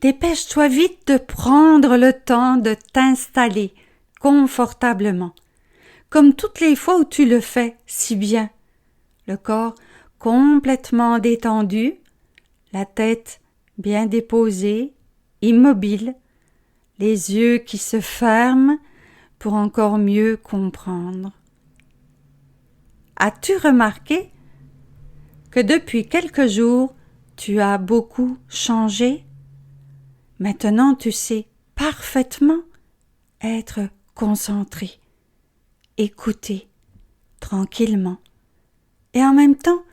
Dépêche-toi vite de prendre le temps de t'installer confortablement, comme toutes les fois où tu le fais si bien. Le corps complètement détendu, la tête bien déposée, immobile, les yeux qui se ferment pour encore mieux comprendre. As-tu remarqué que depuis quelques jours, tu as beaucoup changé? Maintenant, tu sais parfaitement être concentré, écouter tranquillement. Et en même temps,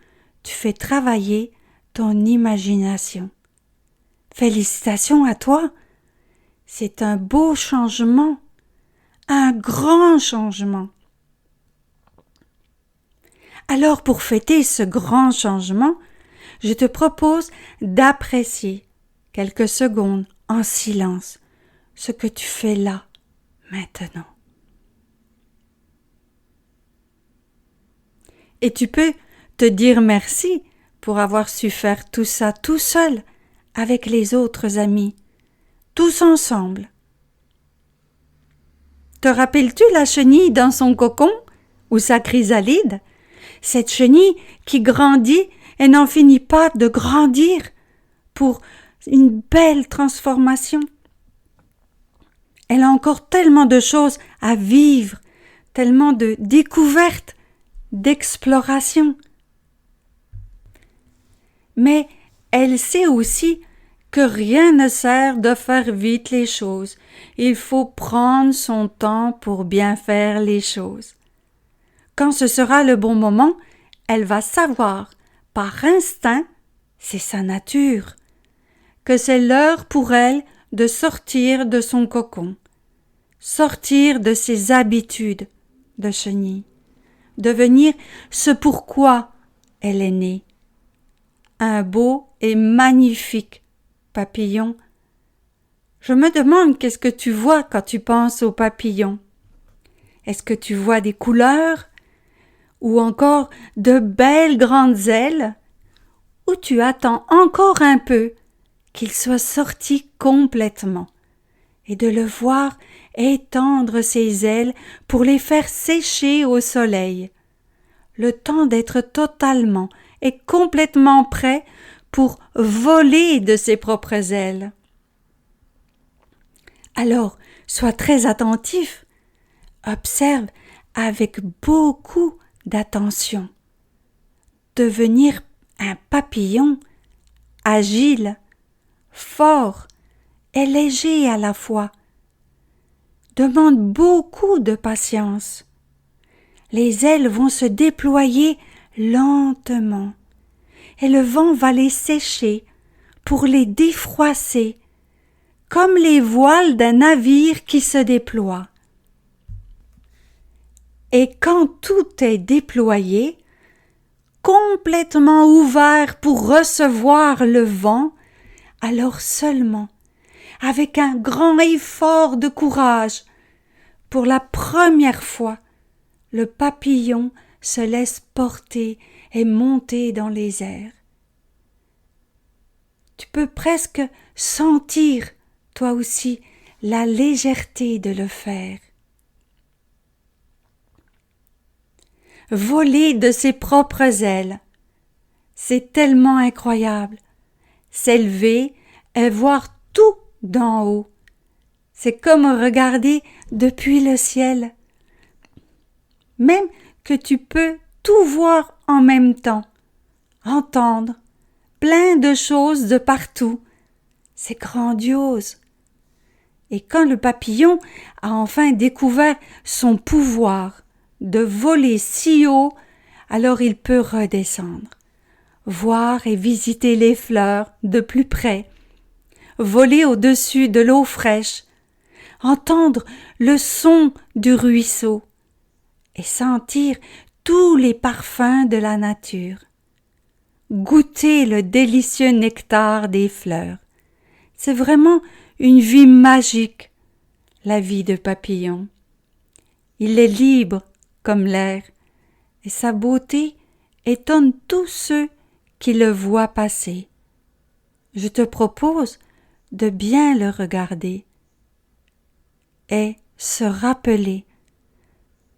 tu fais travailler ton imagination. Félicitations à toi! C'est un beau changement, un grand changement. Alors, pour fêter ce grand changement, je te propose d'apprécier quelques secondes en silence ce que tu fais là, maintenant. Et tu peux te dire merci pour avoir su faire tout ça tout seul, avec les autres amis, tous ensemble. Te rappelles-tu la chenille dans son cocon ou sa chrysalide? Cette chenille qui grandit et n'en finit pas de grandir pour une belle transformation. Elle a encore tellement de choses à vivre, tellement de découvertes, d'exploration. Mais elle sait aussi que rien ne sert de faire vite les choses. Il faut prendre son temps pour bien faire les choses. Quand ce sera le bon moment, elle va savoir, par instinct, c'est sa nature, que c'est l'heure pour elle de sortir de son cocon, sortir de ses habitudes de chenille, devenir ce pourquoi elle est née. Un beau et magnifique papillon. Je me demande qu'est-ce que tu vois quand tu penses au papillon. Est-ce que tu vois des couleurs ou encore de belles grandes ailes, ou tu attends encore un peu qu'il soit sorti complètement et de le voir étendre ses ailes pour les faire sécher au soleil, le temps d'être totalement et complètement prêt pour voler de ses propres ailes. Alors, sois très attentif, observe avec beaucoup d'attention. Devenir un papillon agile, fort et léger à la fois demande beaucoup de patience. Les ailes vont se déployer lentement et le vent va les sécher pour les défroisser comme les voiles d'un navire qui se déploie. Et quand tout est déployé, complètement ouvert pour recevoir le vent, alors seulement, avec un grand effort de courage, pour la première fois, le papillon se laisse porter et monter dans les airs. Tu peux presque sentir, toi aussi, la légèreté de le faire. Voler de ses propres ailes, c'est tellement incroyable. S'élever et voir tout d'en haut, c'est comme regarder depuis le ciel. Même que tu peux tout voir en même temps, entendre plein de choses de partout. C'est grandiose. Et quand le papillon a enfin découvert son pouvoir de voler si haut, alors il peut redescendre, voir et visiter les fleurs de plus près, voler au-dessus de l'eau fraîche, entendre le son du ruisseau et sentir tous les parfums de la nature, goûter le délicieux nectar des fleurs. C'est vraiment une vie magique, la vie de papillon. Il est libre comme l'air, et sa beauté étonne tous ceux qui le voient passer. Je te propose de bien le regarder et se rappeler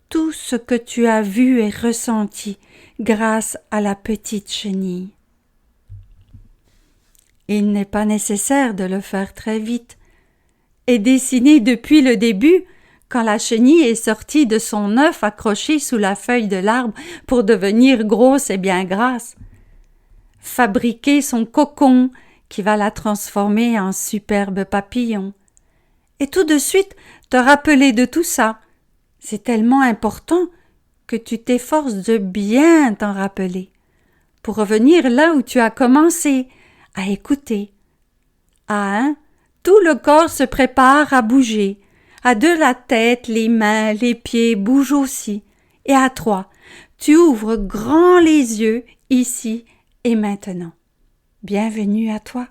tout ce que tu as vu et ressenti grâce à la petite chenille. Il n'est pas nécessaire de le faire très vite et dessiner depuis le début, quand la chenille est sortie de son œuf accroché sous la feuille de l'arbre pour devenir grosse et bien grasse. Fabriquer son cocon qui va la transformer en superbe papillon. Et tout de suite te rappeler de tout ça. C'est tellement important que tu t'efforces de bien t'en rappeler pour revenir là où tu as commencé à écouter. À 1, tout le corps se prépare à bouger. À 2, la tête, les mains, les pieds bougent aussi. Et à 3, tu ouvres grand les yeux ici et maintenant. Bienvenue à toi.